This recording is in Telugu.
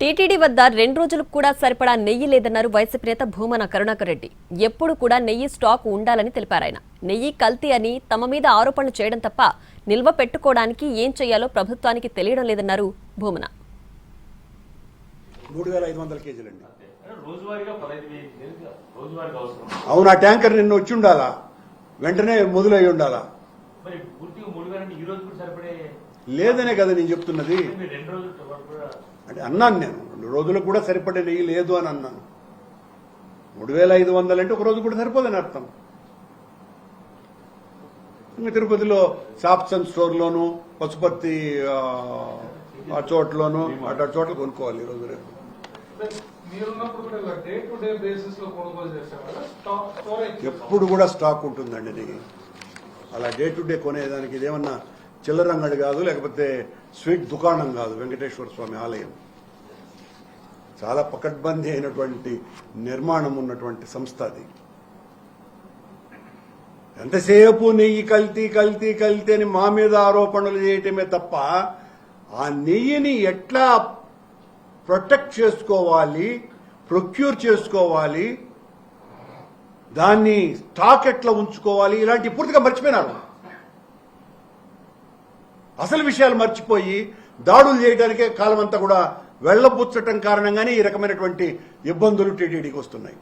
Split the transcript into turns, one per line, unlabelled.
టీటీడీ వద్ద 2 రోజులకు కూడా సరిపడా నెయ్యి లేదన్నారు వైసీపీ నేత భూమన కరుణాకర్ రెడ్డి. ఎప్పుడు కూడా నెయ్యి స్టాక్ ఉండాలని తెలిపారాయన. నెయ్యి కల్తీ అని తమ మీద ఆరోపణలు చేయడం తప్ప నిల్వ పెట్టుకోవడానికి ఏం చేయాలో ప్రభుత్వానికి తెలియడం లేదన్నారు భూమన.
3500 కేజీలండి. అవును, ఆ ట్యాంకర్ నిన్న వచ్చి ఉండాలా, వెంటనే మొదలై ఉండాలా. లేదనే కదా నేను చెప్తున్నది. అంటే అన్నాను, నేను 2 రోజులకు కూడా సరిపడే నెయ్యి లేదు అని అన్నాను. 3500 అంటే ఒక రోజు కూడా సరిపోదని అర్థం. ఇంకా తిరుపతిలో షాప్స్ అండ్ స్టోర్లోను, పశుపతి ఆ చోట్లోను అటు చోట్ల కొనుక్కోవాలి ఈ రోజు రేపు. ఎప్పుడు కూడా స్టాక్ ఉంటుందండి నెయ్యి. అలా డే టు డే కొనేదానికి ఇదేమన్నా చిల్లర అంగడి కాదు, లేకపోతే స్వీట్ దుకాణం కాదు. వెంకటేశ్వర స్వామి ఆలయం చాలా పకడ్బందీ అయినటువంటి నిర్మాణం ఉన్నటువంటి సంస్థ అది. ఎంతసేపు నెయ్యి కల్తీ కల్తీ కల్తీ అని మా మీద ఆరోపణలు చేయటమే తప్ప ఆ నెయ్యిని ఎట్లా ప్రొటెక్ట్ చేసుకోవాలి, ప్రొక్యూర్ చేసుకోవాలి, దాన్ని స్టాక్ ఎట్లా ఉంచుకోవాలి, ఇలాంటి పూర్తిగా మర్చిపోయినారు. అసలు విషయాలు మర్చిపోయి దాడులు చేయడానికే కాలం అంతా కూడా వెళ్లబుచ్చటం కారణంగానే ఈ రకమైనటువంటి ఇబ్బందులు టీటీడీకి వస్తున్నాయి.